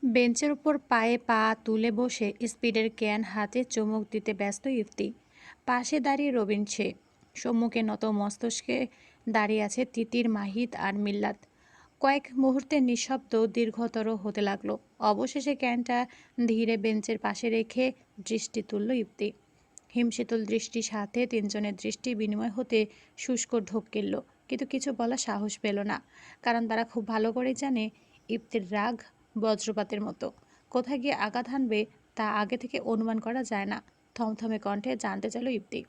বেঞ্চের উপর পায়ে পা তুলে বসে স্পিডের ক্যান হাতে চুমুক দিতে ব্যস্ত ইফতি। পাশে দাঁড়িয়ে রবিন সে। সম্মুখে নত মস্তকে দাঁড়িয়ে আছে তিতির, মাহিত আর মিল্লাত। কয়েক মুহূর্তে নিঃশব্দ দীর্ঘতর হতে লাগলো। অবশেষে ক্যানটা ধীরে বেঞ্চের পাশে রেখে দৃষ্টি তুলল ইফতি। হিমশীতল দৃষ্টির সাথে তিনজনের দৃষ্টি বিনিময় হতে শুষ্ক ঢোক গেল, কিন্তু কিছু বলার সাহস পেল না, কারণ তারা খুব ভালো করে জানে ইফতির রাগ বজ্রপাতের মতো। কোথায় গিয়ে আঘাত হানবে তা আগে থেকে অনুমান করা যায় না। থমথমে কণ্ঠে জানতে চাইল ইফতি,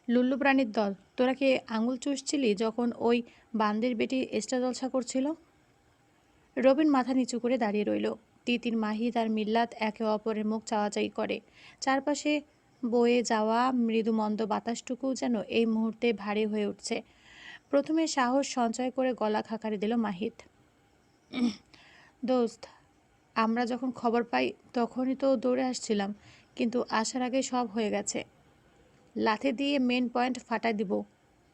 লুল্লু প্রাণীর দল, তোরা কি আঙুল চুষছিলি যখন ওই বান্দির বেটি এক্সট্রা জলসা করছিল? রবিন মাথা নিচু করে দাঁড়িয়ে রইল। তিতির, মাহিদ আর মিল্লাত একে অপরের মুখ চাওয়াচাই করে। চারপাশে বয়ে যাওয়া মৃদুমন্দ বাতাসটুকু যেন এই মুহূর্তে ভারী হয়ে উঠছে। প্রথমে সাহস সঞ্চয় করে গলা খাকারি দিল মাহিদ। দোস্ত, আমরা যখন খবর পাই তখনই তো দৌড়ে আসছিলাম, কিন্তু আসার আগে সব হয়ে গেছে। লাথি দিয়ে মেন পয়েন্ট ফাটাই দিব।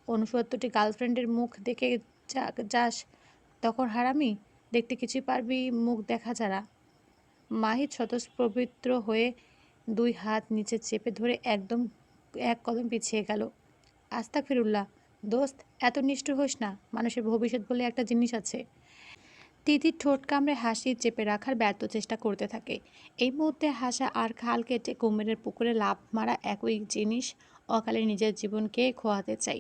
৬৯টি গার্লফ্রেন্ডের মুখ দেখে যাস তখন হারামি, দেখতে কিছুই পারবি মুখ দেখা যারা। মাহিদ স্বতঃস্ফূর্ত হয়ে দুই হাত নিচে চেপে ধরে একদম এক কদম পিছিয়ে গেল। আস্তাগফিরুল্লাহ দোস্ত, এত নিষ্ঠুর হোস না, মানুষের ভবিষ্যৎ বলে একটা জিনিস আছে। তিতির ঠোঁট কামড়ে হাসি চেপে রাখার ব্যর্থ চেষ্টা করতে থাকে। এই মুহূর্তে হাসা আর খাল কেটে কুমিরের পুকুরে লাফ মারা একই জিনিস। অকালে নিজের জীবনকে খোয়াতে চাই।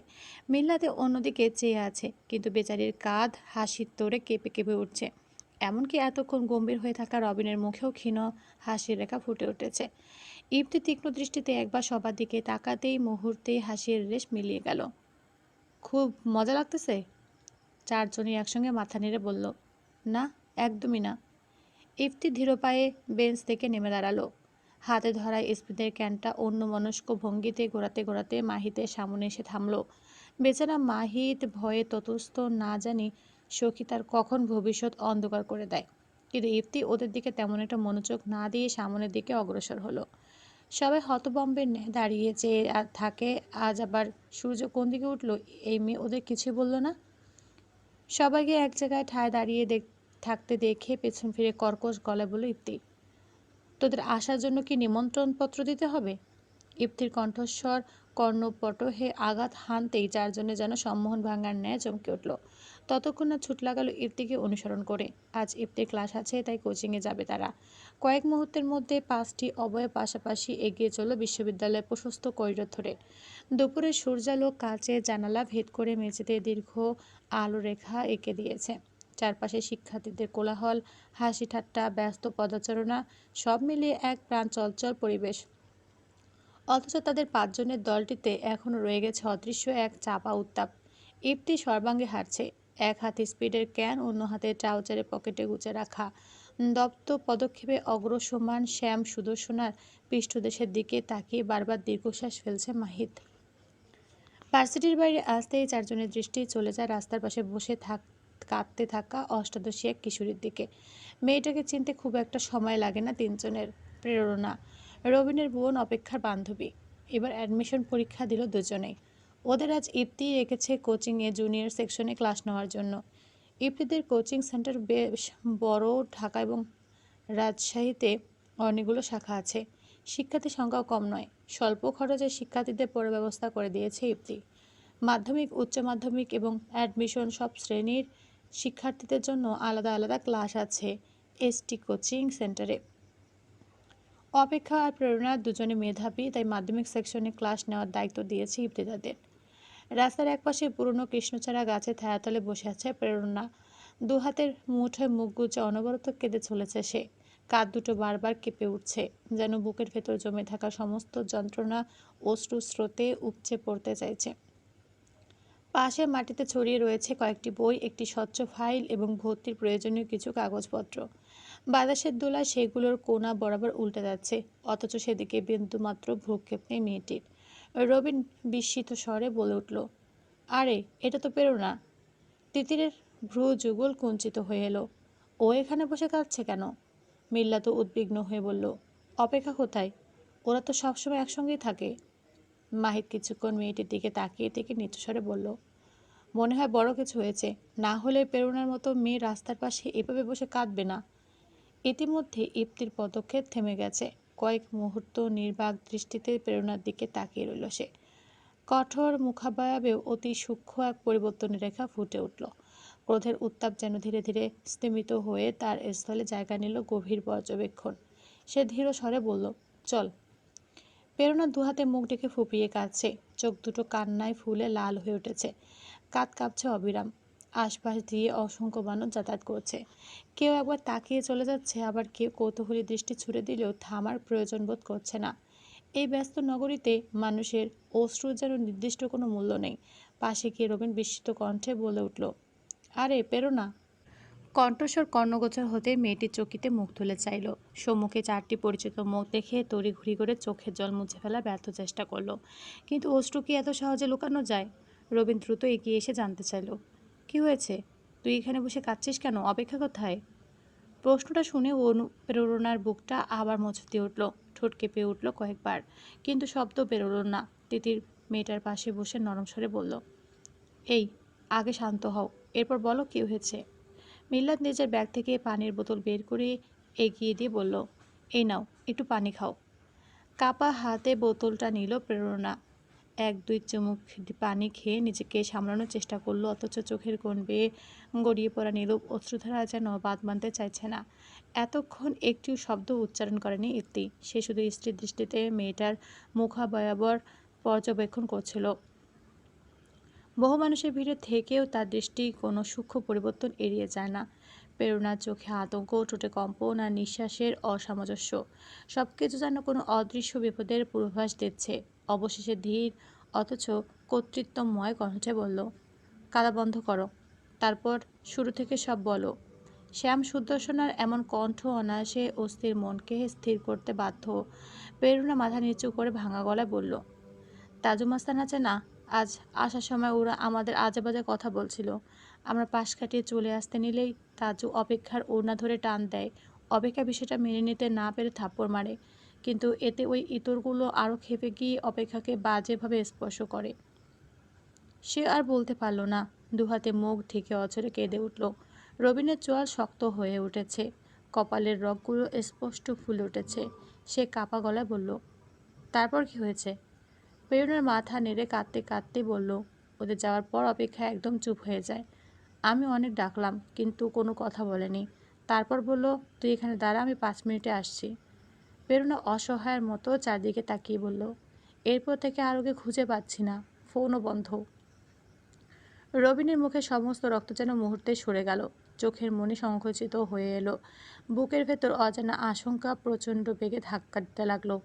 মিল্লাতে অন্যদিকে চেয়ে আছে, কিন্তু বেচারির কাঁধ হাসির তোড়ে কেঁপে কেঁপে উঠছে। এমনকি এতক্ষণ গম্ভীর হয়ে থাকা রবিনের মুখেও ক্ষীণ হাসির রেখা ফুটে উঠেছে। ইফতি তীক্ষ্ণ দৃষ্টিতে একবার সবার দিকে তাকাতেই মুহূর্তেই হাসির রেশ মিলিয়ে গেল। খুব মজা লাগতেছে? চারজনই একসঙ্গে মাথা নেড়ে বলল, না, একদমই না। ইফতি ধীর পায়ে বেঞ্চ থেকে নেমে দাঁড়ালো। হাতে ধরা স্পিডের ক্যানটা অন্যমনস্ক ভঙ্গিতে ঘোরাতে ঘোরাতে মাহিতের সামনে এসে থামলো। বেচারা মাহিত ভয়ে ততস্থ, না জানি সখী তার কখন ভবিষ্যৎ অন্ধকার করে দেয়। কিন্তু ইফতি ওদের দিকে তেমন একটা মনোযোগ না দিয়ে সামনের দিকে অগ্রসর হলো। সবাই হতবম্বের ন্যায় দাঁড়িয়ে চেয়ে থাকে। আজ আবার সূর্য কোন দিকে উঠলো, এই মেয়ে ওদের কিছুই বলল না। সবাইকে এক জায়গায় ঠায় দাঁড়িয়ে থাকতে দেখে পেছন ফিরে কর্কশ গলায় বলল ইফতি, তোদের আসার জন্য কি নিমন্ত্রণপত্র দিতে হবে? ইফতির কণ্ঠস্বর কর্ণপটহে আঘাত হানতেই চারজনে যেন সম্মোহন ভাঙার ন্যায় চমকে উঠল। ততক্ষণ না ছুট লাগালো ইফতিকে অনুসরণ করে। আজ ইফতির ক্লাস আছে, তাই কোচিংয়ে যাবে তারা। কয়েক মুহূর্তের মধ্যে 5টি অবয়ব পাশাপাশি এগিয়ে চলল বিশ্ববিদ্যালয়ের প্রশস্ত করিডোর ধরে। দুপুরের সূর্যালোক কাচের জানালা ভেদ করে মেঝেতে দীর্ঘ আলো রেখা এঁকে দিয়েছে। চারপাশে শিক্ষার্থীদের কোলাহল, হাসি ঠাট্টা, ব্যস্ত পদাচারণা, সব মিলিয়ে এক প্রাণ চঞ্চল পরিবেশ। অথচ তাদের পাঁচজনের দলটিতে এখনও রয়ে গেছে অদৃশ্য এক চাপা উত্তাপ। ইফতি সর্বাঙ্গে হাঁটছে, এক হাতে স্পিডের ক্যান, অন্য হাতে ট্রাউজারের পকেটে গুজে রাখা। দপ্ত পদক্ষেপে অগ্রসমান শ্যাম সুদর্শনার পৃষ্ঠদেশের দিকে তাকিয়ে বারবার দীর্ঘশ্বাস ফেলছে মাহিত। ভার্সিটির বাইরে আসতেই চারজনের দৃষ্টি চলে যায় রাস্তার পাশে বসে কাঁদতে থাকা অষ্টাদশী এক কিশোরীর দিকে। মেয়েটাকে চিনতে খুব একটা সময় লাগে না তিনজনের। প্রেরণা, রবিনের বোন, অপেক্ষার বান্ধবী। এবার অ্যাডমিশন পরীক্ষা দিল দুজনেই। ওদের আজ ইফতি রেখেছে কোচিংয়ে জুনিয়র সেকশনে ক্লাস নেওয়ার জন্য। ইফতিদের কোচিং সেন্টার বেশ বড়। ঢাকা এবং রাজশাহীতে অনেকগুলো শাখা আছে। শিক্ষার্থীর সংখ্যাও কম নয়। স্বল্প খরচে শিক্ষার্থীদের পড়ার ব্যবস্থা করে দিয়েছে ইফতি। মাধ্যমিক, উচ্চ মাধ্যমিক এবং অ্যাডমিশন সব শ্রেণীর শিক্ষার্থীদের জন্য আলাদা আলাদা ক্লাস আছে এসটি কোচিং সেন্টারে। অপেক্ষা আর প্রেরণা দুজনে মেধাবী, তাই মাধ্যমিক সেকশনে ক্লাস নেওয়ার দায়িত্ব দিয়েছে ইফতি তাদের। রাস্তার একপাশে পুরনো কৃষ্ণচারা গাছের ছায়াতলে বসে আছে প্রেরণা। দুহাতের মুঠোয় মুখ গুজে অনবরত কেঁদে চলেছে সে। কাঁধ দুটো বারবার কেঁপে উঠছে, যেন বুকের ভেতর জমে থাকা সমস্ত যন্ত্রণা অশ্রু স্রোতে উপচে পড়তে চাইছে। পাশে মাটিতে ছড়িয়ে রয়েছে কয়েকটি বই, একটি স্বচ্ছ ফাইল এবং ভর্তির প্রয়োজনীয় কিছু কাগজপত্র। বাতাসের দোলায় সেগুলোর কোণা বরাবর উল্টে যাচ্ছে, অথচ সেদিকে বিন্দুমাত্র ভ্রুক্ষেপ নেই মেয়েটির। রবিন বিস্মিত স্বরে বলে উঠল, আরে এটা তো প্রেরণা। তিতিরের ভ্রু যুগল কুঞ্চিত হয়ে এলো। ও এখানে বসে কাঁদছে কেন? মিল্লা তো উদ্বিগ্ন হয়ে বলল, অপেক্ষা কোথায়? ওরা তো সবসময় একসঙ্গেই থাকে। মাহিত কিছুক্ষণ মেয়েটির দিকে তাকিয়ে থেকে নিচু স্বরে বলল, মনে হয় বড় কিছু হয়েছে, না হলে প্রেরণার মতো মেয়ে রাস্তার পাশে এভাবে বসে কাঁদবে না। ইতিমধ্যে ইপ্তির পদক্ষেপ থেমে গেছে। কয়েক মুহূর্ত নির্বাক দৃষ্টিতে প্রেরণার দিকে তাকিয়ে রইল সে। কঠোর মুখাবয়বেও অতি সূক্ষ্ম এক পরিবর্তনের রেখা ফুটে উঠল। ক্রোধের উত্তাপ যেন ধীরে ধীরে স্তিমিত হয়ে তার স্থলে জায়গা নিল গভীর পর্যবেক্ষণ। সে ধীর স্বরে বলল, চল। প্রেরণা দুহাতে মুখ ডেকে ফুপিয়ে কাঁদছে, চোখ দুটো কান্নায় ফুলে লাল হয়ে উঠেছে, কাঁধ কাঁপছে অবিরাম। আশপাশ দিয়ে অসংখ্য বানর যাতায়াত করছে, কেউ একবার তাকিয়ে চলে যাচ্ছে, আবার কেউ কৌতূহলী দৃষ্টি ছুড়ে দিলেও থামার প্রয়োজন বোধ করছে না। এই ব্যস্ত নগরীতে মানুষের অশ্রুর যেন নির্দিষ্ট কোনো মূল্য নেই। পাশে গিয়ে রবিন বিস্মিত কণ্ঠে বলে উঠল, আরে প্রেরণা। কণ্ঠস্বর কর্ণগোচর হতে মেয়েটির চকিতে মুখ তুলে চাইল। সম্মুখে চারটি পরিচিত মুখ দেখে তড়িঘড়ি করে চোখের জল মুছে ফেলার ব্যর্থ চেষ্টা করলো, কিন্তু অশ্রু কি এত সহজে লুকানো যায়? রবিন দ্রুত এগিয়ে এসে জানতে চাইল, কি হয়েছে? তুই এখানে বসে কাঁদছিস কেন? অপেক্ষা কোথায়? প্রশ্নটা শুনে অনুপ্রেরণার বুকটা আবার মোচড় উঠল, ঠোঁট কেঁপে উঠল কয়েকবার, কিন্তু শব্দ বেরোলো না। তিতির মেয়েটার পাশে বসে নরম স্বরে বলল, এই, আগে শান্ত হও, এরপর বলো কি হয়েছে। মিল্লাত নিজের ব্যাগ থেকে পানির বোতল বের করে এগিয়ে দিয়ে বলল, এই নাও, একটু পানি খাও। কাপা হাতে বোতলটা নিল প্রেরণা। এক দুই চুমুক পানি খেয়ে নিজেকে সামলানোর চেষ্টা করলো, অথচ চোখের কোণ বেয়ে গড়িয়ে পড়া নীরব অশ্রুধারা যেন বাদ মানতে চাইছে না। এতক্ষণ একটিও শব্দ উচ্চারণ করেনি ইতি। সে শুধু স্ত্রীর দৃষ্টিতে মেয়েটার মুখাবয়বর পর্যবেক্ষণ করছিল। বহু মানুষের ভিড়ে থেকেও তার দৃষ্টি কোনো সূক্ষ্ম পরিবর্তন এড়িয়ে যায় না। প্রেরণার চোখে আতঙ্ক, ঠোঁটে কম্পন আর নিঃশ্বাসের অসামঞ্জস্য, সবকিছু যেন কোনো অদৃশ্য বিপদের পূর্বাভাস দিচ্ছে। অবশেষে ধীর অথচ কর্তৃত্বময় কণ্ঠে বলল, কাদা বন্ধ করো, তারপর শুরু থেকে সব বলো। শ্যাম সুদর্শনার এমন কণ্ঠ অনায়াসে অস্থির মনকে স্থির করতে বাধ্য। প্রেরণা মাথা নিচু করে ভাঙা গলায় বলল, তাজু মাস্তান আছে না, আজ আসার সময় ওরা আমাদের আজেবাজে কথা বলছিল। আমরা পাশ কাটিয়ে চলে আসতে নিলেই তাজু অপেক্ষার ওড়না ধরে টান দেয়। অপেক্ষা বিষয়টা মেনে নিতে না পেরে থাপ্পড় মারে, কিন্তু এতে ওই ইতরগুলো আরও ক্ষেপে গিয়ে অপেক্ষাকে বাজেভাবে স্পর্শ করে। সে আর বলতে পারল না, দুহাতে মুখ ঢেকে অঝরে কেঁদে উঠল। রবিনের চোয়াল শক্ত হয়ে উঠেছে, কপালের রগগুলো স্পষ্ট ফুলে উঠেছে। সে কাপা গলায় বলল, তারপর কি হয়েছে? প্রেরণার মাথা নেড়ে কাঁদতে কাঁদতে বলল, ওদের যাওয়ার পর অপেক্ষা একদম চুপ হয়ে যায়। আমি অনেক ডাকলাম, কিন্তু কোনো কথা বলেনি। তারপর বলল, তুই এখানে দাঁড়া, আমি 5 মিনিটে আসছি। প্রেরণা অসহায়ের মতো চারদিকে তাকিয়ে বলল, এরপর থেকে আর ওকে খুঁজে পাচ্ছি না, ফোনও বন্ধ। রবিনের মুখে সমস্ত রক্ত যেন মুহূর্তে সরে গেল, চোখের মনি সংকুচিত হয়ে এলো, বুকের ভেতর অজানা আশঙ্কা প্রচণ্ড বেগে ধাক্কা দিতে লাগলো।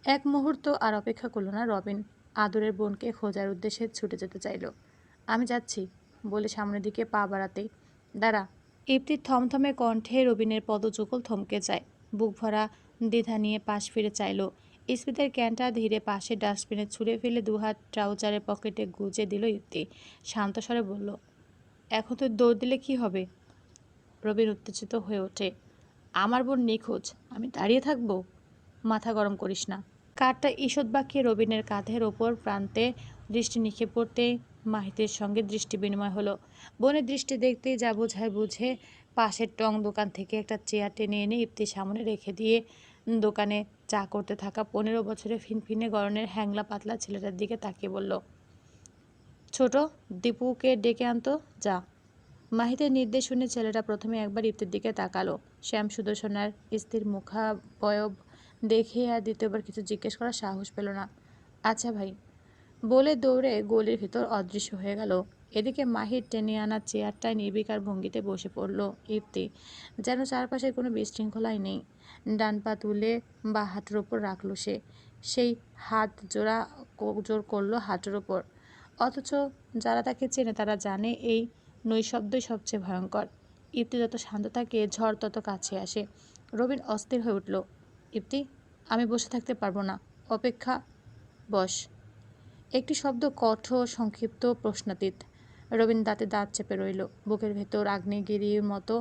এক মুহূর্ত আর অপেক্ষা করল না রবিন, আদরের বোনকে খোঁজার উদ্দেশ্যে ছুটে যেতে চাইল। আমি যাচ্ছি বলে সামনের দিকে পা বাড়াতেই, দাঁড়া। ইপ্তির থমথমে কণ্ঠে রবিনের পদযুগল থমকে যায়। বুক ভরা দ্বিধা নিয়ে পাশ ফিরে চাইল। স্পিতের ক্যানটা ধীরে পাশে ডাস্টবিনে ছুঁড়ে ফেলে দুহাত ট্রাউজারের পকেটে গুজে দিল ইপ্তি। শান্ত স্বরে বলল, এখন তো দৌড় দিলে কি হবে? রবিন উত্তেজিত হয়ে ওঠে, আমার বোন নিখোঁজ, আমি দাঁড়িয়ে থাকবো? মাথা গরম করিস না। কাঠটা ঈষৎ বাঁকিয়ে রবিনের কাঁধের ওপর প্রান্তে দৃষ্টি নিক্ষেপ করতেই মাহিতের সঙ্গে দৃষ্টি বিনিময় হলো। বোনের দৃষ্টি দেখতেই যা বোঝায় বুঝে পাশের টং দোকান থেকে একটা চেয়ার টেনে এনে ইপ্তির সামনে রেখে দিয়ে দোকানে চা করতে থাকা 15 বছরের ফিনফিনে গড়নের হ্যাংলা পাতলা ছেলেটার দিকে তাকিয়ে বলল, ছোট, দীপুকে ডেকে আনতো যা। মাহিতের নির্দেশ শুনে ছেলেটা প্রথমে একবার ইপ্তির দিকে তাকালো। শ্যাম সুদর্শনার স্থির মুখাবয়ব দেখে আর দ্বিতীয়বার কিছু জিজ্ঞেস করার সাহস পেল না। আচ্ছা ভাই বলে দৌড়ে গলির ভিতর অদৃশ্য হয়ে গেল। এদিকে মাহির টেনে আনা চেয়ারটায় নির্বিকার ভঙ্গিতে বসে পড়ল ইপ্তি, যেন চারপাশে কোনো বিশৃঙ্খলাই নেই। ডান পা তুলে বা হাঁটুর ওপর রাখলো সে, সেই হাত জোর করলো হাঁটুর ওপর। অথচ যারা তাকে চেনে তারা জানে এই নৈশব্দই সবচেয়ে ভয়ঙ্কর। ইপ্তি যত শান্ত থাকে ঝড় তত কাছে আসে। রবিন অস্থির হয়ে উঠল, ইপ্তি, আমি বসে থাকতে পারবো না, অপেক্ষা। বস। একটি শব্দ কঠোর, সংক্ষিপ্ত, প্রশ্নাতীত। রবিন দাঁতে দাঁত চেপে রইল, বুকের ভেতর আগ্নেয়গিরির মতো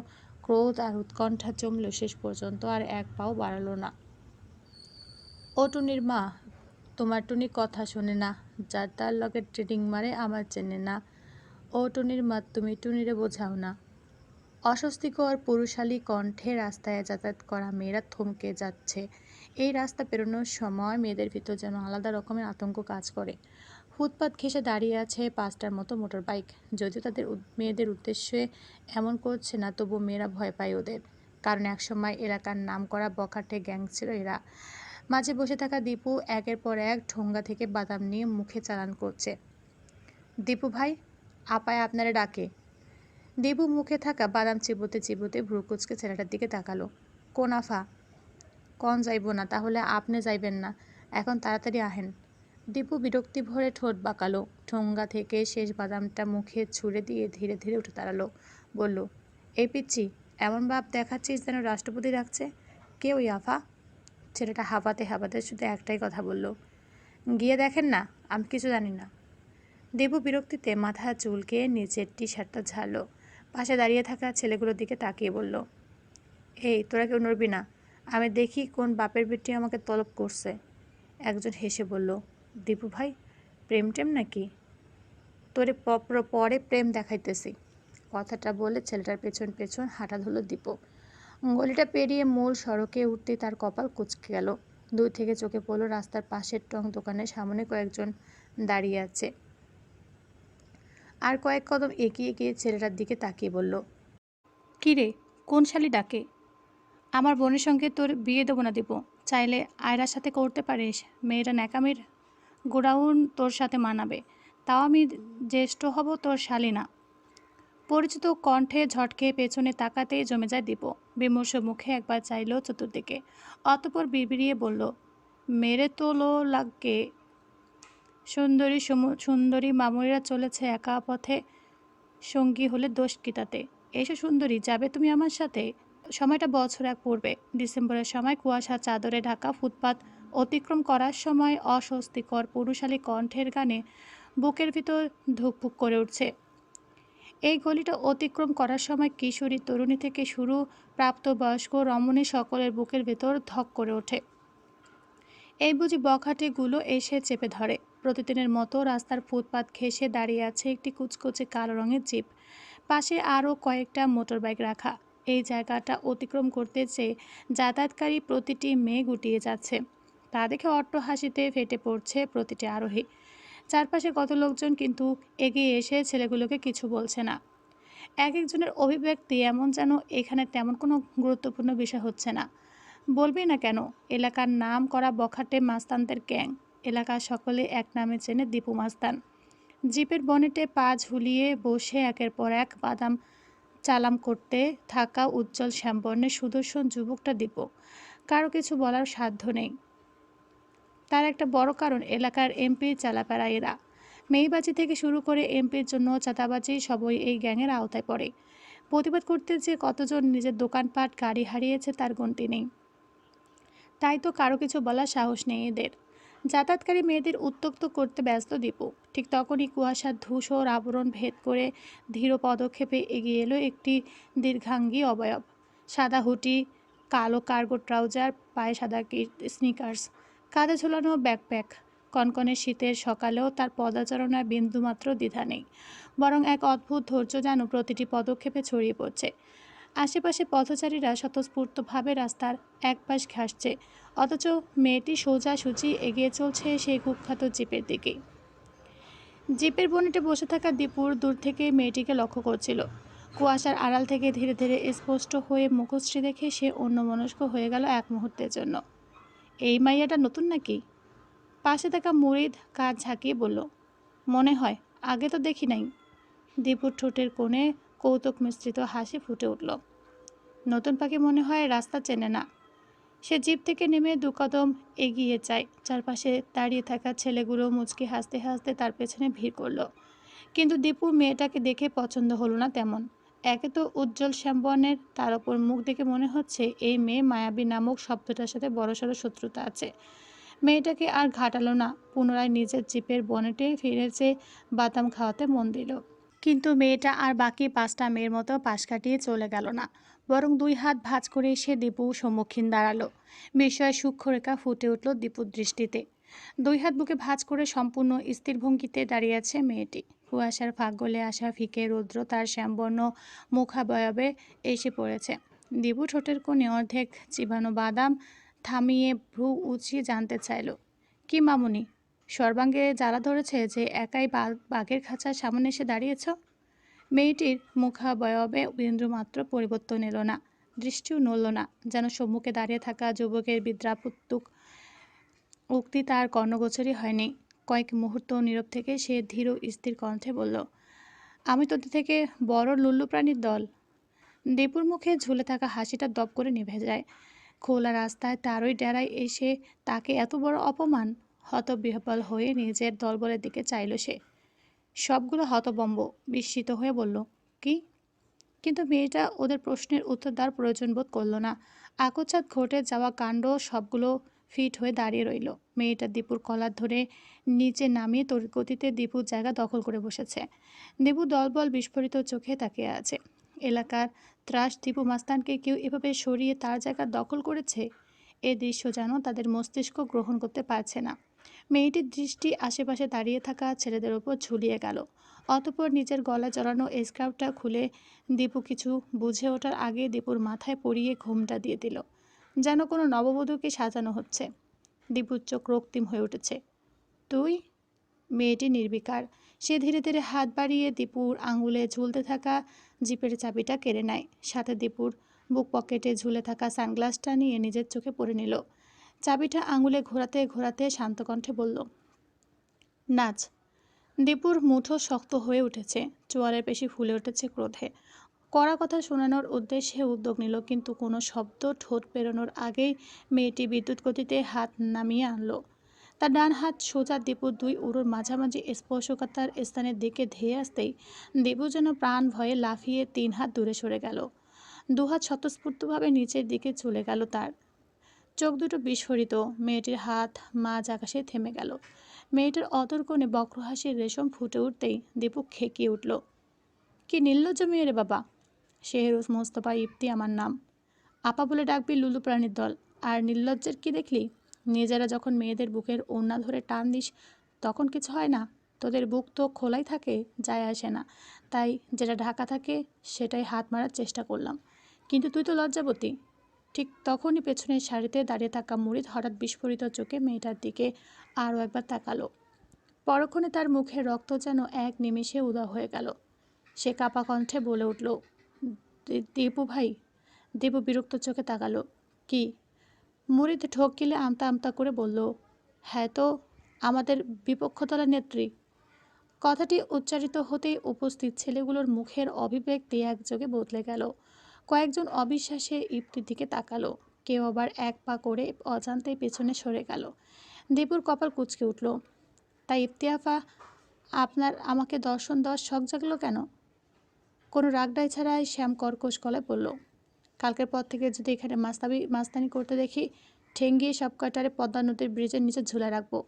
ক্রোধ আর উৎকণ্ঠা জমল। শেষ পর্যন্ত আর এক পাও বাড়ালো না। ও টুনির মা, তোমার টুনি কথা শোনে না, যার তার লগে ট্রেডিং মারে আমার চেনে না। ও টুনির মা, তুমি টুনিরে বোঝাও না। অস্বস্তিকর পুরুষালী কণ্ঠে রাস্তায় যাতায়াত করা মেয়েরা থমকে যাচ্ছে। এই রাস্তা পেরোনোর সময় মেয়েদের ভিতর যেন আলাদা রকমের আতঙ্ক কাজ করে। ফুটপাত ঘেঁষে দাঁড়িয়ে আছে 5টার মতো মোটর বাইক। যদিও তাদের মেয়েদের উদ্দেশ্যে এমন করছে না, তবু মেয়েরা ভয় পায় ওদের। কারণ একসময় এলাকার নাম করা বখাটে গ্যাং ছিল এরা। মাঝে বসে থাকা দীপু একের পর এক ঠোঙ্গা থেকে বাদাম নিয়ে মুখে চালান করছে। দীপু ভাই, আপায় আপনারে ডাকে। দেবু মুখে থাকা বাদাম চিবোতে চিবোতে ভ্রু কুচকে ছেলেটার দিকে তাকালো। কোন আফা? কন যাইব না, তাহলে আপনি যাইবেন না? এখন তাড়াতাড়ি আহেন। দীপু বিরক্তি ভরে ঠোঁট বাঁকালো। ঠোঙ্গা থেকে শেষ বাদামটা মুখে ছুঁড়ে দিয়ে ধীরে ধীরে উঠে দাঁড়ালো। বলল, এই পিচ্ছি, এমন ভাব দেখাচ্ছিস যেন রাষ্ট্রপতি ডাকছে। কে ওই আফা? ছেলেটা হাঁপাতে হাঁপাতে শুধু একটাই কথা বলল, গিয়ে দেখেন না, আমি কিছু জানি না। দেবু বিরক্তিতে মাথা চুলকে নিচের টি শার্টটা ঝাড়ল। পাশে দাঁড়িয়ে থাকা ছেলেগুলোর দিকে তাকিয়ে বলল, এই তোরা কেউ নড়বি না, আমি দেখি কোন বাপের বেটি আমাকে তলব করছে। একজন হেসে বলল, দীপু ভাই, প্রেম টেম নাকি? তোরে পরে প্রেম দেখাইতেছি। কথাটা বলে ছেলেটার পেছন পেছন হাঁটা ধরল দীপু। গলিটা পেরিয়ে মূল সড়কে উঠতে তার কপাল কুঁচকে গেল। দূর থেকে চোখে পড়ল রাস্তার পাশের টং দোকানের সামনে কয়েকজন দাঁড়িয়ে আছে। আর কয়েক কদম এগিয়ে গিয়ে ছেলেটার দিকে তাকিয়ে বলল, কী রে, কোন শালি ডাকে? আমার বোনের সঙ্গে তোর বিয়ে দেবো না দিব। চাইলে আয়রার সাথে করতে পারিস, মেয়েটা ন্যাকামির গোডাউন তোর সাথে মানাবে। তাও আমি জ্যেষ্ঠ হব, তোর শালি না। পরিচিত কণ্ঠে ঝটকে পেছনে তাকাতেই জমে যায় দীপ। বিমর্ষ মুখে একবার চাইল চতুর্দিকে, অতঃপর বিড়বিড়িয়ে বলল, মেরে তোলো লাগে। সুন্দরী মামুনিরা চলেছে একা পথে, সঙ্গী হলে দোষ কি তাতে? এসো সুন্দরী, যাবে তুমি আমার সাথে? সময়টা বছর এক পূর্বে, ডিসেম্বরের সময় কুয়াশা চাদরে ঢাকা ফুটপাত অতিক্রম করার সময় অস্বস্তিকর পুরুষালী কণ্ঠের গানে বুকের ভিতর ধুকপুক করে উঠছে। এই গলিটা অতিক্রম করার সময় কিশোরী তরুণী থেকে শুরু প্রাপ্তবয়স্ক রমণী সকলের বুকের ভেতর ধক করে ওঠে। এই বুঝি বখাটেগুলো এসে চেপে ধরে। প্রতিদিনের মতো রাস্তার ফুটপাত ঘেঁষে দাঁড়িয়ে আছে একটি কুচকুচে কালো রঙের জিপ। পাশে আরও কয়েকটা মোটরবাইক রাখা। এই জায়গাটা অতিক্রম করতে চেয়ে যাতায়াতকারী প্রতিটি মেয়ে গুটিয়ে যাচ্ছে। তা দেখে অট্টহাসিতে ফেটে পড়ছে প্রতিটি আরোহী। চারপাশে কত লোকজন, কিন্তু এগিয়ে এসে ছেলেগুলোকে কিছু বলছে না। এক একজনের অভিব্যক্তি এমন যেন এখানে তেমন কোনো গুরুত্বপূর্ণ বিষয় হচ্ছে না। বলবি না কেন, এলাকার নাম করা বখাটে মাস্তানদের গ্যাং। এলাকার সকলে এক নামে চেনে দীপু মাস্তান। জিপের বনেটে পা ঝুলিয়ে বসে একের পর এক বাদাম চালাম করতে থাকা উজ্জ্বল শ্যামবর্ণের সুদর্শন যুবকটা দীপু। কারো কিছু বলার সাধ্য নেই। তার একটা বড় কারণ, এলাকার এমপির চালাপাড়া এরা। মেয়েবাজি থেকে শুরু করে এমপির জন্য চাঁদাবাজি সবই এই গ্যাংয়ের আওতায় পড়ে। প্রতিবাদ করতে যে কতজন নিজের দোকানপাট গাড়ি হারিয়েছে তার গণতি নেই। তাই তো কারো কিছু বলার সাহস নেই এদের। যাতায়াতকারী মেয়েদের উত্ত্যক্ত করতে ব্যস্ত দীপু। ঠিক তখনই কুয়াশার ধূসর আবরণ ভেদ করে ধীর পদক্ষেপে এগিয়ে এলো একটি দীর্ঘাঙ্গী অবয়ব। সাদা হুটি, কালো কার্গো ট্রাউজার, পায়ে সাদা স্নিকার্স, কাঁধে ঝোলানো ব্যাকপ্যাক। কনকনে শীতের সকালেও তার পদাচারণায় বিন্দুমাত্র দ্বিধা নেই, বরং এক অদ্ভুত ধৈর্য যেন প্রতিটি পদক্ষেপে ছড়িয়ে পড়ছে। আশেপাশে পথচারীরা স্বতঃস্ফূর্তভাবে রাস্তার একপাশ ঘাসছে, অথচ মেয়েটি সোজাসুজি এগিয়ে চলছে সেই কুখ্যাত জিপের দিকে। জিপের বনেটে বসে থাকা দীপুর দূর থেকে মেয়েটিকে লক্ষ্য করছিল। কুয়াশার আড়াল থেকে ধীরে ধীরে স্পষ্ট হয়ে মুখশ্রী দেখে সে অন্যমনস্ক হয়ে গেল এক মুহূর্তের জন্য। এই মাইয়াটা নতুন নাকি? পাশে থাকা মুরিদ কাঁধ ঝাঁকিয়ে বলল, মনে হয়, আগে তো দেখি নাই। দীপুর ঠোঁটের কোণে কৌতুক মিশ্রিত হাসি ফুটে উঠল। নতুন পাখি মনে হয় রাস্তা চেনে না। সে জিপ থেকে নেমে দু কদম এগিয়ে যায়। চারপাশে দাঁড়িয়ে থাকা ছেলেগুলো মুচকি হাসতে হাসতে তার পেছনে ভিড় করলো। কিন্তু দীপু মেয়েটাকে দেখে পছন্দ হলো না তেমন। একে তো উজ্জ্বল শ্যামবর্ণের, তার ওপর মুখ দেখে মনে হচ্ছে এই মেয়ে মায়াবী নামক শব্দটার সাথে বড়সড় শত্রুতা আছে। মেয়েটাকে আর ঘাটালো না, পুনরায় নিজের জিপের বনেটে ফিরেছে বাদাম খাওয়াতে মন দিল। কিন্তু মেয়েটা আর বাকি 5টা মেয়ের মতো পাশ কাটিয়ে চলে গেল না, বরং 2 হাত ভাঁজ করে এসে দীপু সম্মুখীন দাঁড়ালো। বিস্ময় সূক্ষ্মরেখা ফুটে উঠল দীপুর দৃষ্টিতে। 2 হাত বুকে ভাঁজ করে সম্পূর্ণ স্থির ভঙ্গিতে দাঁড়িয়ে আছে মেয়েটি। কুয়াশার ফাঁক গলে আসা ফিকে রৌদ্র তার শ্যামবর্ণ মুখাবয়বে এসে পড়েছে। দিবু ঠোঁটের কোণে অর্ধেক চিবানো বাদাম থামিয়ে ভ্রু উঁচিয়ে জানতে চাইল, কি মামুনি, সর্বাঙ্গে জ্বালা ধরেছে যে একাই বাঘের খাঁচার সামনে এসে দাঁড়িয়েছ? মেয়েটির মুখাবয়বে বিন্দুমাত্র পরিবর্তন এলো না, দৃষ্টিও নড়ল না, যেন সম্মুখে দাঁড়িয়ে থাকা যুবকের বিদ্রাপুত্তুক উক্তি তার কর্ণগোচরই হয়নি। কয়েক মুহূর্ত নীরব থেকে সে ধীর স্থির কণ্ঠে বলল, আমি তোদের থেকে বড় লুল্লু প্রাণীর দল। দীপুর মুখে ঝুলে থাকা হাসিটা দপ করে নিভে যায়। খোলা রাস্তায় তারই ডেরায় এসে তাকে এত বড় অপমান! হতবিহ্বল হয়ে নিজের দলবলের দিকে চাইল সে। সবগুলো হতবম্ব, বিস্মিত হয়ে বলল, কি? কিন্তু মেয়েটা ওদের প্রশ্নের উত্তর দেওয়ার প্রয়োজন বোধ করল না। আকস্মাৎ ঘটে যাওয়া কাণ্ড সবগুলো ফিট হয়ে দাঁড়িয়ে রইল। মেয়েটা দীপুর কলার ধরে নিচে নামিয়ে তড়িৎ গতিতে দীপুর জায়গা দখল করে বসেছে। দীপু দলবল বিস্ফোরিত চোখে তাকিয়ে আছে। এলাকার ত্রাস দীপু মাস্তানকে কেউ এভাবে সরিয়ে তার জায়গা দখল করেছে। এ দৃশ্য যেন তাদের মস্তিষ্ক গ্রহণ করতে পারছে না। মেয়েটির দৃষ্টি আশেপাশে দাঁড়িয়ে থাকা ছেলেদের ওপর ঝুলিয়ে গেল। অতঃপর নিজের গলায় জড়ানো স্কার্ফটা খুলে দীপু কিছু বুঝে ওঠার আগে দীপুর মাথায় পরিয়ে ঘোমটা দিয়ে দিল, যেন কোনো নববধূকে সাজানো হচ্ছে। দীপুর চোখ রক্তিম হয়ে উঠেছে। তুই? মেয়েটি নির্বিকার। সে ধীরে ধীরে হাত বাড়িয়ে দীপুর আঙুলে ঝুলতে থাকা জিপের চাবিটা কেড়ে নেয়, সাথে দীপুর বুক পকেটে ঝুলে থাকা সানগ্লাসটা নিয়ে নিজের চোখে পরে নিল। চাবিটা আঙুলে ঘোরাতে ঘোরাতে শান্ত কণ্ঠে বলল, নাচ। দীপুর মুঠো শক্ত হয়ে উঠেছে, চোয়ালের পেশি ফুলে উঠেছে ক্রোধে। কড়া কথা শোনানোর উদ্দেশ্যে উদ্যোগ নিল, কিন্তু কোনো শব্দ ঠোঁট পেরোনোর আগেই মেয়েটি বিদ্যুৎ গতিতে হাত নামিয়ে আনলো। তার ডান হাত সোজা দীপুর দুই উরুর মাঝামাঝি স্পর্শকাতার স্থানের দিকে ধেয়ে আসতেই দীপু যেন প্রাণ ভয়ে লাফিয়ে 3 হাত দূরে সরে গেল। দুহাত স্বতঃস্ফূর্তভাবে নিচের দিকে চলে গেল তার। চোখ দুটো বিস্ফোরিত। মেয়েটির হাত মাঝ আকাশে থেমে গেল। মেয়েটার অতর কোণে বক্রহাসির রেশম ফুটে উঠতেই দীপু খেকিয়ে উঠল, কি নির্লজ্জ মেয়ে রে বাবা! শেহরুজ মোস্তফা ইফতি আমার নাম। আপা বলে ডাকবি লুলু প্রাণীর দল। আর নির্লজ্জের কি দেখলি? নিজেরা যখন মেয়েদের বুকের ওড়না ধরে টান দিস তখন কিছু হয় না। তোদের বুক তো খোলাই থাকে, যায় আসে না। তাই যেটা ঢাকা থাকে সেটাই হাত মারার চেষ্টা করলাম। কিন্তু তুই তো লজ্জাবতী। ঠিক তখনই পেছনের সারিতে দাঁড়িয়ে থাকা মুরিদ হঠাৎ বিস্ফোরিত চোখে মেয়েটার দিকে আরও একবার তাকালো। পরক্ষণে তার মুখের রক্ত যেন এক নিমেষে উধাও হয়ে গেল। সে কাপা কণ্ঠে বলে উঠল, দীপু ভাই। দীপু বিরক্ত চোখে তাকালো। কি? মুরিদ ঢোক গিলে আমতা আমতা করে বলল, হ্যাঁ তো, আমাদের বিপক্ষ দলের নেত্রী। কথাটি উচ্চারিত হতেই উপস্থিত ছেলেগুলোর মুখের অভিব্যক্তি একযোগে বদলে গেল। কয়েকজন অবিশ্বাসে ইপ্তির দিকে তাকালো, কেউ আবার এক পা করে অজান্তেই পেছনে সরে গেল। দীপুর কপাল কুঁচকে উঠল। তাই ইপ্তি আফা, আপনার আমাকে দর্শন দেওয়ার শখ জাগলো কেন? কোনো রাগডাই ছাড়াই শ্যাম কর্কশ গলায় বলল, কালকের পর থেকে যদি এখানে মাস্তানি করতে দেখি, ঠেঙ্গিয়ে সব কয়টারে পদ্মা নদীর ব্রিজের নিচে ঝুলে রাখবো।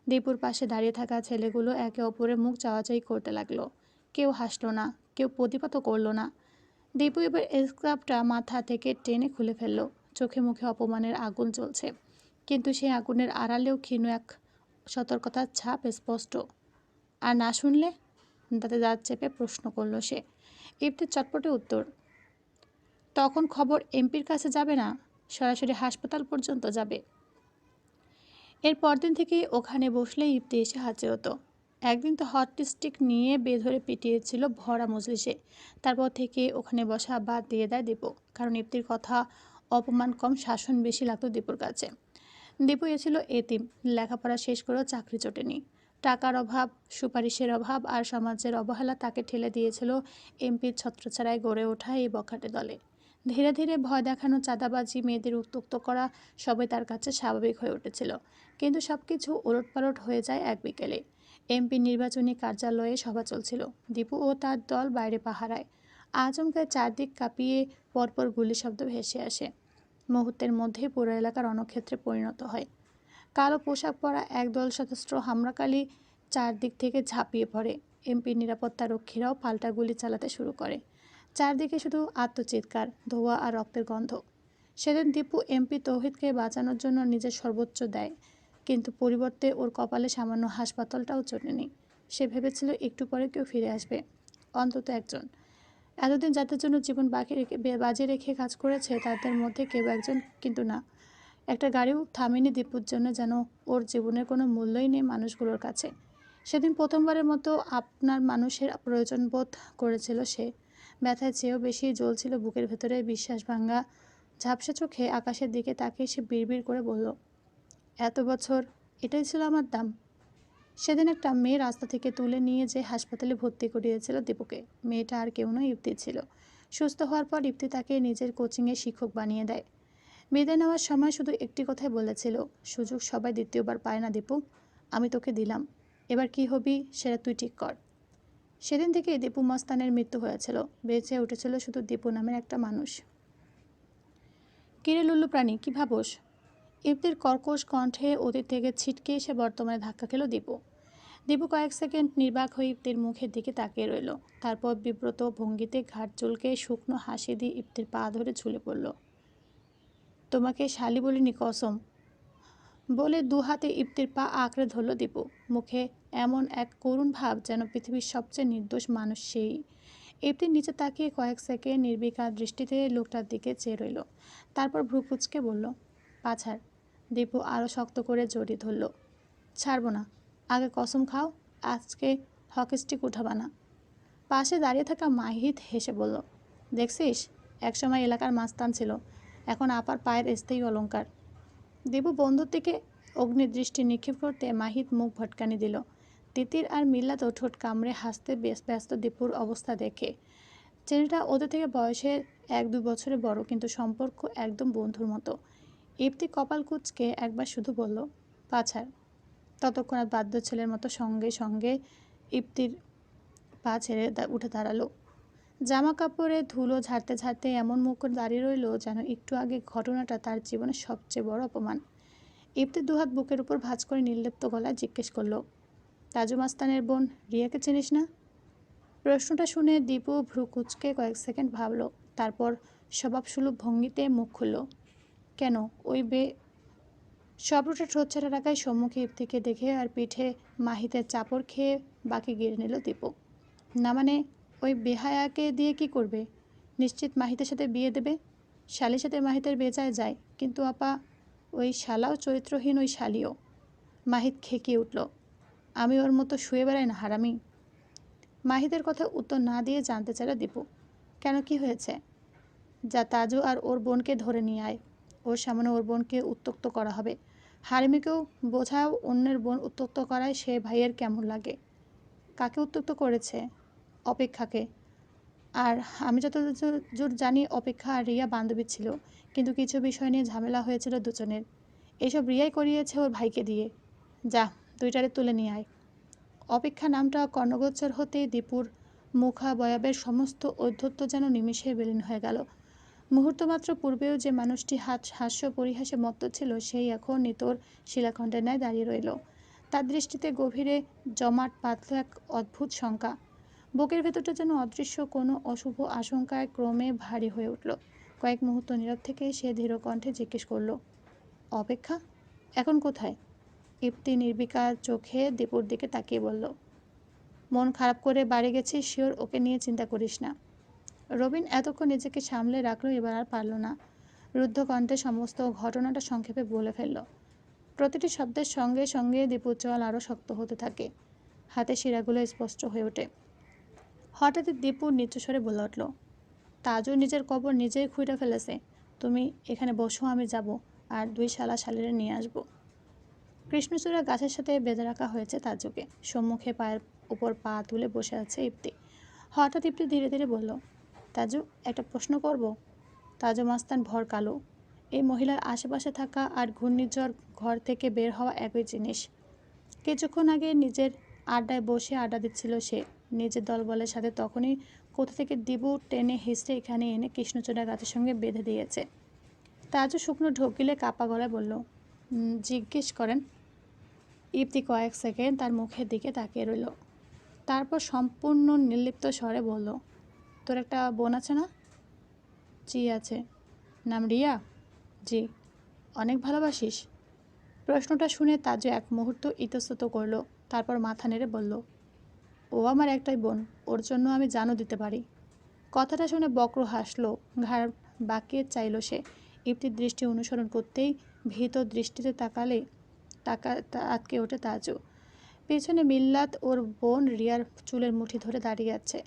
দীপুর পাশে দাঁড়িয়ে থাকা ছেলেগুলো একে অপরের মুখ চাওয়াচাই করতে লাগলো। কেউ হাসলো না, কেউ প্রতিবাদও করলো না। দীপু এবার স্কার্ফটা মাথা থেকে টেনে খুলে ফেললো। চোখে মুখে অপমানের আগুন জ্বলছে, কিন্তু সেই আগুনের আড়ালেও ক্ষীণ এক সতর্কতার ছাপ স্পষ্ট। আর না শুনলে? দাঁতে দাঁত চেপে প্রশ্ন করলো সে। ইফতির চটপটে উত্তর, তখন খবর এমপির কাছে যাবে না, সরাসরি হাসপাতাল পর্যন্ত যাবে। এর পরদিন থেকে ওখানে বসলে ইফতি এসে হাজির হতো। একদিন তো হট স্টিক নিয়ে বেধরে পিটিয়েছিল ভরা মজলিসে। তারপর থেকে ওখানে বসা বাদ দিয়ে দেয় দীপু, কারণ ইফতির কথা অপমান কম, শাসন বেশি লাগতো দীপুর কাছে। দীপু এছিল এতিম, লেখাপড়া শেষ করেও চাকরি জোটেনি। টাকার অভাব, সুপারিশের অভাব আর সমাজের অবহেলা তাকে ঠেলে দিয়েছিল এমপির ছত্রছাড়ায় গড়ে ওঠা এই বখাটে দলে। ধীরে ধীরে ভয় দেখানো, চাঁদাবাজি, মেয়েদের উত্ত্যক্ত করা সবই তার কাছে স্বাভাবিক হয়ে উঠেছিল। কিন্তু সব কিছু ওলটপালট হয়ে যায় এক বিকেলে। এমপির নির্বাচনী কার্যালয়ে সভা চলছিল। দীপু ও তার দল বাইরে পাহারায়। আচমকা চারদিক কাঁপিয়ে পরপর গুলি শব্দ ভেসে আসে। মুহূর্তের মধ্যেই পুরো এলাকা রণক্ষেত্রে পরিণত হয়। কালো পোশাক পরা একদল সশস্ত্র হামলাকারী চারদিক থেকে ঝাঁপিয়ে পড়ে। এমপির নিরাপত্তা রক্ষীরাও পাল্টা গুলি চালাতে শুরু করে। চারদিকে শুধু আত্মচিৎকার, ধোঁয়া আর রক্তের গন্ধ। সেদিন দীপু এমপি তৌহিদকে বাঁচানোর জন্য নিজের সর্বোচ্চ দেয়, কিন্তু পরিবর্তে ওর কপালে সামান্য হাসপাতালটাও জোটেনি। সে ভেবেছিল একটু পরে কেউ ফিরে আসবে, অন্তত একজন। এতদিন যাদের জন্য জীবন বাজি রেখে কাজ করেছে তাদের মধ্যে কেউ একজন, কিন্তু না। একটা গাড়িও থামেনি দীপুর জন্য, যেন ওর জীবনের কোনো মূল্যই নেই মানুষগুলোর কাছে। সেদিন প্রথমবারের মতো আপনার মানুষের প্রয়োজন বোধ করেছিল সে। ব্যথায় চেয়েও বেশি জ্বলছিল বুকের ভেতরে। বিশ্বাস ভাঙা ঝাপসা চোখে আকাশের দিকে তাকিয়ে সে বিড়বিড় করে বলল, এত বছর এটাই ছিল আমার দাম। সেদিন একটা মেয়ে রাস্তা থেকে তুলে নিয়ে যে হাসপাতালে ভর্তি করিয়েছিল দীপুকে। মেয়েটা আর কেউ নয়, ইপ্তি ছিল। সুস্থ হওয়ার পর ইপ্তি তাকে নিজের কোচিংয়ে শিক্ষক বানিয়ে দেয়। বিদায় নেওয়ার সময় শুধু একটি কথাই বলেছিল, সুযোগ সবাই দ্বিতীয়বার পায় না দীপু, আমি তোকে দিলাম, এবার কি হবি সেটা তুই ঠিক কর। সেদিন থেকে দীপু মস্তানের মৃত্যু হয়েছিল। বেঁচে উঠেছিল শুধু দীপু নামের একটা মানুষ। কিরে লুল্লু প্রাণী, কি ভাবোস? ইপ্তির কর্কশ কণ্ঠে অতীত থেকে ছিটকে এসে বর্তমানে ধাক্কা খেল দীপু। দীপু কয়েক সেকেন্ড নির্বাক হয়ে ইপ্তির মুখের দিকে তাকিয়ে রইল। তারপর বিব্রত ভঙ্গিতে ঘাট চুলকে শুকনো হাসি দিয়ে ইপ্তির পা ধরে ঝুলে পড়ল। তোমাকে শালি বলিনি, কসম, বলে দু হাতে ইপ্তির পা আঁকড়ে ধরল দীপু। মুখে এমন এক করুণ ভাব যেন পৃথিবীর সবচেয়ে নির্দোষ মানুষ সেই। ইপ্তির নিচে তাকিয়ে কয়েক সেকেন্ড নির্বিকার দৃষ্টিতে লোকটার দিকে চেয়ে রইল। তারপর ভ্রু কুঁচকে বলল, পা ছাড়। দীপু আরও শক্ত করে জড়িয়ে ধরল। ছাড়বো না, আগে কসম খাও আজকে হকিস্টিক উঠাবা না। পাশে দাঁড়িয়ে থাকা মাহিত হেসে বলল, দেখছিস, একসময় এলাকার মাস্তান ছিল, এখন আপার পায়ের স্থায়ী অলংকার। দীপু বন্ধুর দিকে অগ্নিদৃষ্টি নিক্ষেপ করতে মাহিত মুখ ভটকানি দিল। তিতির আর মিল্লাত ঠোঁট কামড়ে হাসতে ব্যস্ত দীপুর অবস্থা দেখে। ছেলেটা ওদের থেকে বয়সে 1-2 বছরে বড়, কিন্তু সম্পর্ক একদম বন্ধুর মতো। ইপ্তি কপাল কুঁচকে একবার শুধু বলল, পা ছাড়। ততক্ষণাৎ বাধ্য ছেলের মতো সঙ্গে সঙ্গে ইপ্তির পা ছেড়ে উঠে দাঁড়ালো। জামা কাপড়ে ধুলো ঝাড়তে ঝাড়তে এমন মুখ করে দাঁড়িয়ে রইল যেন একটু আগে ঘটনাটা তার জীবনের সবচেয়ে বড় অপমান। ইপ্তি দুহাত বুকের উপর ভাঁজ করে নির্লিপ্ত গলায় জিজ্ঞেস করল, তাজু মাস্তানের বোন রিয়াকে চিনিস না? প্রশ্নটা শুনে দীপু ভ্রু কুঁচকে কয়েক সেকেন্ড ভাবল, তারপর স্বভাবসুলভ ভঙ্গিতে মুখ খুলল, কেন ওই সবরুটে ঠোঁট ছেড়ে রাখায় সম্মুখে ইপ্তিকে দেখে আর পিঠে মাহিতের চাপড় খেয়ে বাকি গিরে নিল দীপু। না মানে, ওই বেহায়াকে দিয়ে কি করবে? নিশ্চিত মাহিতের সাথে বিয়ে দেবে। শালির সাথে মাহিতের বেজায় যায়, কিন্তু আপা, ওই শালাও চরিত্রহীন, ওই শালিও। মাহিত খেকিয়ে উঠল, আমি ওর মতো শুয়ে বেড়াই না হারামি। মাহিতের কথা উত্তর না দিয়ে জানতে চাইল দীপু, কেন, কি হয়েছে? যা তাজু আর ওর বোনকে ধরে নিয়ে আয়, ওর সামনে ওর বোনকে উত্ত্যক্ত করা হবে। হারিমিকেও বোঝাও অন্যের বোন উত্ত্যক্ত করায় সে ভাইয়ের কেমন লাগে। কাকে উত্ত্যক্ত করেছে? অপেক্ষাকে। আর আমি যতদূর জানি অপেক্ষা আর রিয়া বান্ধবী ছিল, কিন্তু কিছু বিষয় নিয়ে ঝামেলা হয়েছিল দুজনের। এসব রিয়াই করিয়েছে ওর ভাইকে দিয়ে। যা, দুইটারে তুলে নিয়ে আয়। অপেক্ষা নামটা কর্ণগোচর হতেই দীপুর মুখাবয়বের সমস্ত ঔদ্ধত্য যেন নিমিষে বিলীন হয়ে গেল। মুহূর্তমাত্র পূর্বেও যে মানুষটি হাস্য পরিহাসে মত্ত ছিল, সেই এখন নিতর শিলাখণ্ডের ন্যায় দাঁড়িয়ে রইল। তার দৃষ্টিতে গভীরে জমাট বাঁধল এক অদ্ভুত শঙ্কা। বুকের ভেতরটা যেন অদৃশ্য কোনো অশুভ আশঙ্কায় ক্রমে ভারী হয়ে উঠল। কয়েক মুহূর্ত নীরব থেকে সে ধীর কণ্ঠে জিজ্ঞেস করল, অপেক্ষা এখন কোথায়? ইপ্তি নির্বিকার চোখে দীপুর দিকে তাকিয়ে বলল, মন খারাপ করে বাড়ি গেছি, শিওর, ওকে নিয়ে চিন্তা করিস না। রবিন এতক্ষণ নিজেকে সামলে রাখলো, এবার আর পারল না। রুদ্ধ কণ্ঠে সমস্ত ঘটনাটা সংক্ষেপে বলে ফেলল। প্রতিটি শব্দের সঙ্গে সঙ্গে দীপুর চোয়াল আরও শক্ত হতে থাকে, হাতের শিরাগুলো স্পষ্ট হয়ে ওঠে। হঠাৎই দীপু নিচু স্বরে বলে উঠল, তাজু নিজের কবর নিজেই খুঁড়ে ফেলেছে। তুমি এখানে বসো, আমি যাব আর 2 শালা শালিরে নিয়ে আসব। কৃষ্ণচূড়া গাছের সাথে বেঁধে রাখা হয়েছে তাজুকে। সম্মুখে পায়ের উপর পা তুলে বসে আছে ইপ্তি। হঠাৎ ইপ্তি ধীরে ধীরে বলল, তাজু, একটা প্রশ্ন করব? তাজু মাস্তান ভর কালো। এই মহিলার আশেপাশে থাকা আর ঘূর্ণিঝড় ঘর থেকে বের হওয়া একই জিনিস। কিছুক্ষণ আগে নিজের আড্ডায় বসে আড্ডা দিচ্ছিল সে নিজের দলবলের সাথে, তখনই কোথা থেকে দিবু টেনে হিঁচড়ে এখানে এনে কৃষ্ণচূড়া গাছের সঙ্গে বেঁধে দিয়েছে। তাজু শুকনো ঢোক গিলে কাপা গলায় বলল, জিজ্ঞেস করেন। ইপ্তি কয়েক সেকেন্ড তার মুখের দিকে তাকিয়ে রইল। তারপর সম্পূর্ণ নির্লিপ্ত স্বরে বলল, তোর একটা বোন আছে না? জি আছে। নাম রিয়া? জি। অনেক ভালোবাসিস? প্রশ্নটা শুনে তাজু এক মুহূর্ত ইতস্তত করল, তারপর মাথা নেড়ে বলল, ও আমার একটাই বোন, ওর জন্য আমি জানও দিতে পারি। কথাটা শুনে বক্র হাসলো, ঘাড় বাঁকিয়ে চাইল সে। ইপ্তির দৃষ্টি অনুসরণ করতেই ভীত দৃষ্টিতে আটকে ওঠে তাজু। পেছনে মিল্লাত ওর বোন রিয়ার চুলের মুঠি ধরে দাঁড়িয়ে আছে।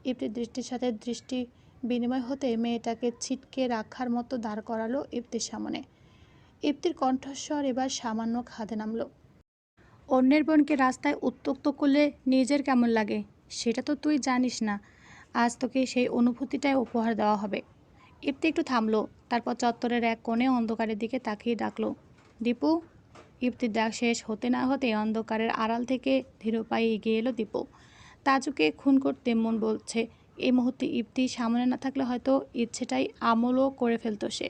ইপ্তির দৃষ্টির সাথে দৃষ্টি বিনিময় হতে মেয়েটাকে ছিটকে রাখার মতো দাঁড় করালো ইপ্তির সামনে। ইপ্তির কণ্ঠস্বর এবার সামান্য খাদে নামলো। অন্যের বোনকে রাস্তায় উত্ত্যক্ত করলে নিজের কেমন লাগে সেটা তো তুই জানিস না। আজ তোকে সেই অনুভূতিটাই উপহার দেওয়া হবে। ইপ্তি একটু থামলো, তারপর চত্বরের এক কোণে অন্ধকারের দিকে তাকিয়ে ডাকলো, দীপু। ইপ্তির ডাক শেষ হতে না হতে অন্ধকারের আড়াল থেকে ধীর পায়ে এগিয়ে এলো দীপু। তাজুকে খুন করতে মন বলছে। এই মুহূর্তে ইপ্তি সামনে না থাকলে হয়তো ইচ্ছেটাই আমলও করে ফেলতো সে।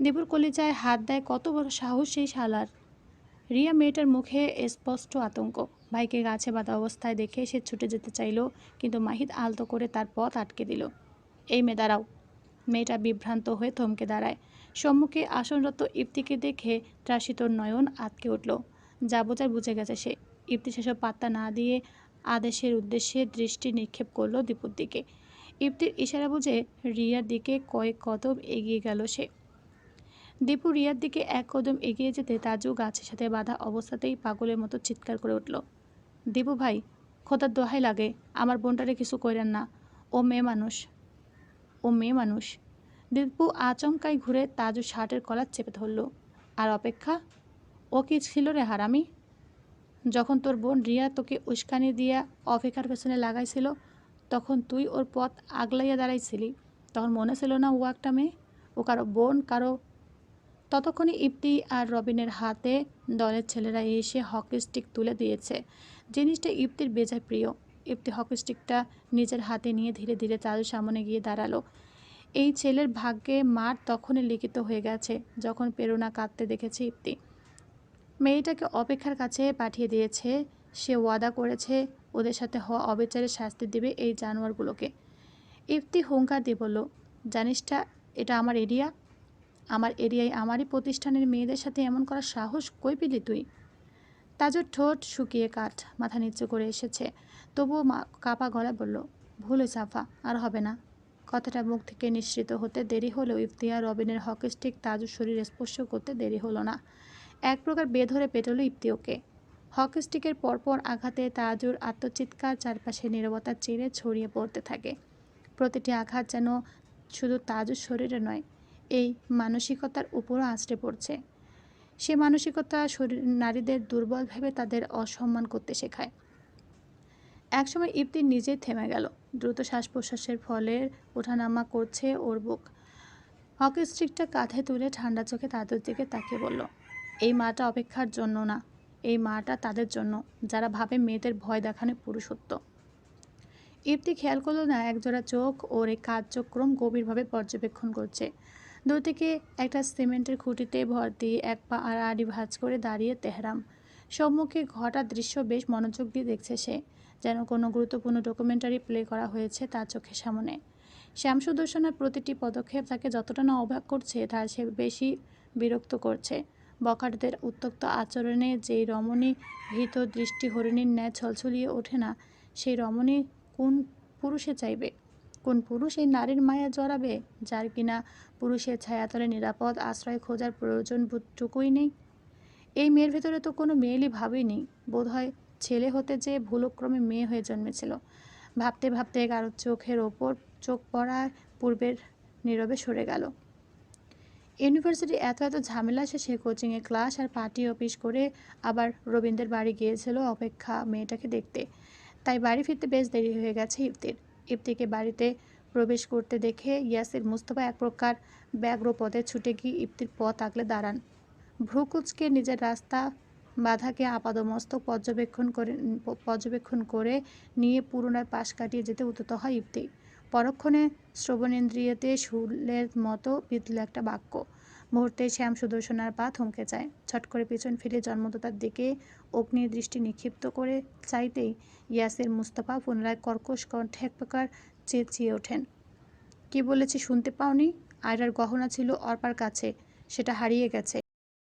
দীপুর কলিজায় হাত দেয়, কত বড় সাহস সেই শালার। রিয়া মেয়েটার মুখে স্পষ্ট আতঙ্ক। ভাইকে গাছে বাঁধা অবস্থায় দেখে সে ছুটে যেতে চাইল, কিন্তু মাহিদ আলতো করে তার পথ আটকে দিল। এই মেয়ে দাঁড়াও। মেয়েটা বিভ্রান্ত হয়ে থমকে দাঁড়ায়। সম্মুখে আসনরত ইপ্তিকে দেখে ত্রাসিত নয়ন আটকে উঠল। যা বোঝার বুঝে গেছে সে। ইপ্তি সেসব পাত্তা না দিয়ে আদেশের উদ্দেশ্যে দৃষ্টি নিক্ষেপ করলো দীপুর দিকে। ইপ্তির ইশারা বুঝে রিয়ার দিকে কয়েক কদম এগিয়ে গেল সে। দীপু রিয়ার দিকে এক কদম এগিয়ে যেতে তাজু গাছের সাথে বাঁধা অবস্থাতেই পাগলের মতো চিৎকার করে উঠল, দীপু ভাই, খোদার দোহাই লাগে, আমার বোনটারে কিছু কইরেন না। ও মেয়ে মানুষ, ও মেয়ে মানুষ। দীপু আচমকাই ঘুরে তাজু শার্টের কলার চেপে ধরল। আর অপেক্ষা? ও কি ছিল রে হারামি? যখন তোর বোন রিয়া তোকে উস্কানি দিয়া অপেক্ষার পেছনে লাগাইছিল, তখন তুই ওর পথ আগলাইয়া দাঁড়াইছিলি। তখন মনে ছিল না ও একটা মেয়ে, ও কারো বোন, কারো। ততক্ষণে ইপ্তি আর রবিনের হাতে দলের ছেলেরা এসে হকি স্টিক তুলে দিয়েছে। জিনিসটা ইপ্তির বেজায় প্রিয়। ইপ্তি হকি স্টিকটা নিজের হাতে নিয়ে ধীরে ধীরে তাজুর সামনে গিয়ে দাঁড়ালো। এই ছেলের ভাগ্যে মার তখনই লিখিত হয়ে গেছে যখন প্রেরণা কাঁদতে দেখেছে ইপ্তি। মেয়েটাকে অপেক্ষার কাছে পাঠিয়ে দিয়েছে। সে ওয়াদা করেছে ওদের সাথে হওয়া অবিচারের শাস্তি দেবে এই জানোয়ারগুলোকে। ইপ্তি হুঙ্কার দিয়ে বলল, জানিসটা এটা আমার এরিয়া। আমার এরিয়ায় আমারই প্রতিষ্ঠানের মেয়েদের সাথে এমন করার সাহস কই পেলি তুই? তাজুর ঠোঁট শুকিয়ে কাঠ, মাথা নিচু করে এসেছে। তবুও কাপা গলায় বলল, ভুল হয়েছে আফা, আর হবে না। কথাটা মুখ থেকে নিঃসৃত হতে দেরি হলেও ইফতিয়ার রবিনের হকি স্টিক তাজুর শরীর স্পর্শ করতে দেরি হলো না। এক প্রকার বেধরে পেটল ইফতি ওকে। হকি স্টিকের পরপর আঘাতে তাজুর আত্মচিৎকার চারপাশে নীরবতার চিরে ছড়িয়ে পড়তে থাকে। প্রতিটি আঘাত যেন শুধু তাজুর শরীরে নয়, এই মানসিকতার উপরও আঁচড়ে পড়ছে। সে মানসিকতা নারীদের দুর্বল ভেবে তাদের অসম্মান করতে শেখায়। একসময় ইপ্তি নিজেই থেমে গেল। দ্রুত শ্বাস প্রশ্বাসের ফলে ওঠানামা করছে ওর বুক। হকি স্টিকটা কাঁধে তুলে ঠান্ডা চোখে তাদের দিকে তাকিয়ে বলল, এই মাটা অপেক্ষার জন্য না, এই মাটা তাদের জন্য যারা ভাবে মেয়েদের ভয় দেখানো পুরুষত্ব। ইপ্তি খেয়াল করলো না একজোড়া চোখ ওর এই কার্যক্রম গভীরভাবে পর্যবেক্ষণ করছে। দূর থেকে একটা সিমেন্টের খুঁটিতে ভর দিয়ে এক পা আর আড়ি ভাঁজ করে দাঁড়িয়ে তেহরাম। সম্মুখে ঘটা দৃশ্য বেশ মনোযোগ দিয়ে দেখছে সে, যেন কোনো গুরুত্বপূর্ণ ডকুমেন্টারি প্লে করা হয়েছে তার চোখের সামনে। শ্যামসুদর্শনের প্রতিটি পদক্ষেপ তাকে যতটা না অবাক করছে তার সে বেশি বিরক্ত করছে। বখাটেদের উত্তক্ত আচরণে যেই রমণী ভীত দৃষ্টি হরিণীর ন্যায় ছলছলিয়ে ওঠে না, সেই রমণী কোন পুরুষে চাইবে? কোন পুরুষ এই নারীর মায়া জড়াবে যার কিনা পুরুষের ছায়াতলে নিরাপদ আশ্রয় খোঁজার প্রয়োজনটুকুই নেই? এই মেয়ের ভেতরে তো কোনো মেয়েলি ভাবই নেই। বোধহয় ছেলে হতে যে ভুলক্রমে মেয়ে হয়ে জন্মেছিল। ভাবতে ভাবতে কারো চোখের ওপর চোখ পড়ার পূর্বের নীরবে সরে গেল। ইউনিভার্সিটি এত ঝামেলা শেষে কোচিংয়ে ক্লাস আর পার্টি অফিস করে আবার রবীন্দ্রের বাড়ি গিয়েছিল অপেক্ষা মেয়েটাকে দেখতে। তাই বাড়ি ফিরতে বেশ দেরি হয়ে গেছে ইফতির। ইফতিকে বাড়িতে প্রবেশ করতে দেখে ইয়াসির মুস্তফা এক প্রকার ব্যগ্র পদে ছুটে গিয়ে ইফতির পথ আগলে দাঁড়ান। ভ্রুকুচকে নিজের রাস্তা বাধাকে আপাদমস্তক পর্যবেক্ষণ করে নিয়ে পুরোনার পাশ কাটিয়ে যেতে উদ্যত হয় ইফতি। পরক্ষণে শ্রবণেন্দ্রিয়তে শুলের মতো বিঁধল একটা বাক্য। মুহূর্তে শ্যাম সুদর্শনার পা থমকে যায়। ছট করে পিছন ফিরে জন্মদাতার দিকে অগ্নির দৃষ্টি নিক্ষিপ্ত করে চাইতেই ইয়াসির মুস্তফা পুনরায় কর্কশ কণ্ঠে এক প্রকার চেঁচিয়ে ওঠেন, কি বলেছি শুনতে পাওনি? আয়রার গহনা ছিল অর্পার কাছে, সেটা হারিয়ে গেছে।